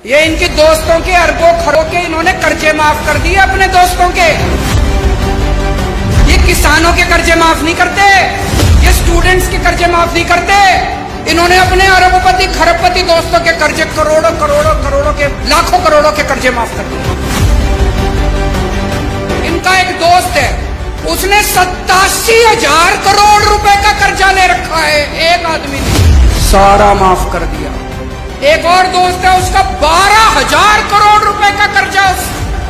ये इनके दोस्तों के अरबों खरों के इन्होंने कर्जे माफ कर दिए अपने दोस्तों के। ये किसानों के कर्जे माफ नहीं करते, ये स्टूडेंट्स के कर्जे माफ नहीं करते। इन्होंने अपने अरबपति खरबपति दोस्तों के कर्जे करोड़ों करोड़ों करोड़ों के लाखों करोड़ों के कर्जे माफ कर दिए। इनका एक दोस्त है, उसने 87,000 करोड़ रुपए का कर्जा ले रखा है, एक आदमी ने सारा माफ कर दिया। एक और दोस्त है, उसका 12,000 करोड़ रुपए का कर्जा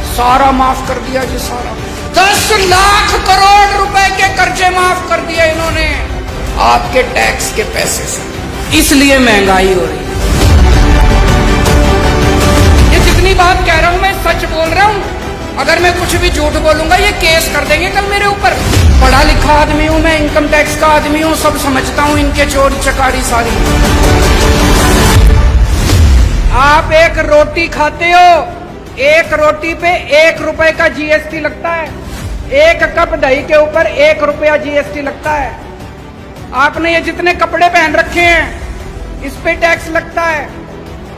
सारा माफ कर दिया जी, सारा 10 लाख करोड़ रुपए के कर्जे माफ कर दिए इन्होंने आपके टैक्स के पैसे से। इसलिए महंगाई हो रही है। ये जितनी बात कह रहा हूं मैं सच बोल रहा हूं। अगर मैं कुछ भी झूठ बोलूंगा ये केस कर देंगे कल मेरे ऊपर। पढ़ा लिखा आदमी हूं मैं, इनकम टैक्स का आदमी हूं, सब समझता हूं इनके चोरी चकारी सारी। आप एक रोटी खाते हो, एक रोटी पे 1 रुपए का जीएसटी लगता है। 1 कप दही के ऊपर 1 रुपया जीएसटी लगता है। आपने ये जितने कपड़े पहन रखे हैं इस पे टैक्स लगता है।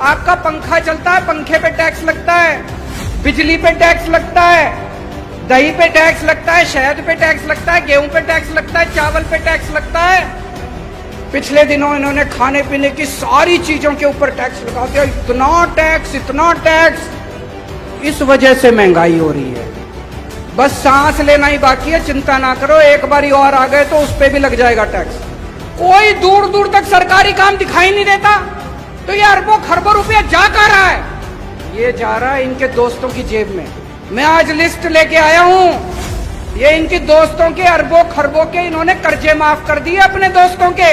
आपका पंखा चलता है, पंखे पे टैक्स लगता है, बिजली पे टैक्स लगता है, दही पे टैक्स लगता है, शहद पे टैक्स लगता है, गेहूं पे टैक्स लगता है, चावल पे टैक्स लगता है। पिछले दिनों इन्होंने खाने पीने की सारी चीजों के ऊपर टैक्स लगा दिया। इतना टैक्स, इतना टैक्स। इस वजह से महंगाई हो रही है। बस सांस लेना ही बाकी है, चिंता ना करो, एक बारी और आ गए तो उस पे भी लग जाएगा टैक्स। कोई दूर दूर तक सरकारी काम दिखाई नहीं देता, तो ये अरबों खरबों रुपया जा कहाँ रहा है? ये जा रहा है इनके दोस्तों की जेब में। मैं आज लिस्ट लेके आया हूं। ये इनके दोस्तों के अरबों खरबों के इन्होंने कर्जे माफ कर दिए अपने दोस्तों के।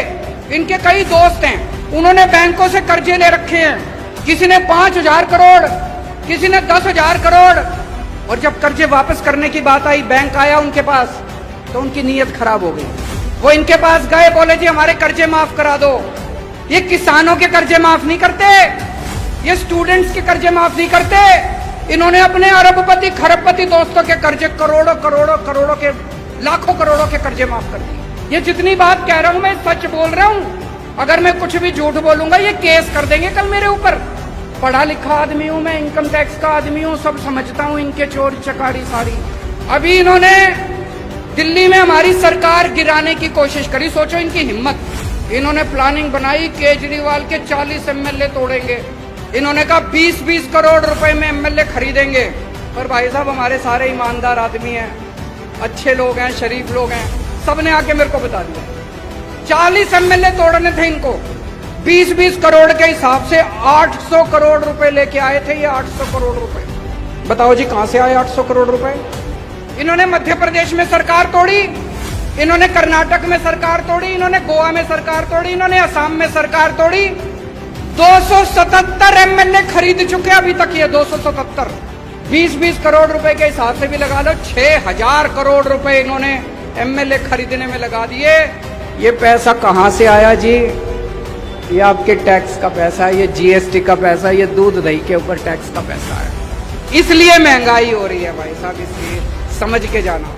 इनके कई दोस्त हैं, उन्होंने बैंकों से कर्जे ले रखे हैं। किसी ने 5,000 करोड़, किसी ने 10,000 करोड़। और जब कर्जे वापस करने की बात आई, बैंक आया उनके पास, तो उनकी नीयत खराब हो गई। वो इनके पास गए, बोले जी हमारे कर्जे माफ करा दो। ये किसानों के कर्जे माफ नहीं करते, ये स्टूडेंट्स के कर्जे माफ नहीं करते। इन्होंने अपने अरबपति खरबपति दोस्तों के कर्जे करोड़ों करोड़ों करोड़ों के लाखों करोड़ों के कर्जे माफ कर दिए। ये जितनी बात कह रहा हूं मैं सच बोल रहा हूं। अगर मैं कुछ भी झूठ बोलूंगा ये केस कर देंगे कल मेरे ऊपर। पढ़ा लिखा आदमी हूं मैं, इनकम टैक्स का आदमी हूं, सब समझता हूं इनके चोरी चकारी सारी। अभी इन्होंने दिल्ली में हमारी सरकार गिराने की कोशिश करी, सोचो इनकी हिम्मत। इन्होंने प्लानिंग बनाई, केजरीवाल के 40 एमएलए तोड़ेंगे। इन्होंने कहा 20-20 करोड़ रुपए में एमएलए खरीदेंगे। पर भाई साहब हमारे सारे ईमानदार आदमी हैं, अच्छे लोग हैं, शरीफ लोग हैं, सबने आके मेरे को बता दिया 40 एमएलए तोड़ने थे इनको। 20-20 करोड़ के हिसाब से 800 करोड़ रुपए लेके आए थे ये। 800 करोड़ रुपए बताओ जी कहां से आए 800 करोड़ रुपए? इन्होंने मध्य प्रदेश में सरकार तोड़ी, इन्होंने कर्नाटक में सरकार तोड़ी, इन्होंने गोवा में सरकार तोड़ी, इन्होंने असम में सरकार तोड़ी। 277 एमएलए खरीद चुके अभी तक ये। 277 20-20 करोड़ रुपए के हिसाब से भी लगा लो, 6,000 करोड़ रुपए इन्होंने एमएलए खरीदने में लगा दिए। ये पैसा कहां से आया जी? ये आपके टैक्स का पैसा है, ये जीएसटी का पैसा है, ये दूध दही के ऊपर टैक्स का पैसा है। इसलिए महंगाई हो रही है भाई साहब, इसलिए समझ के जाना।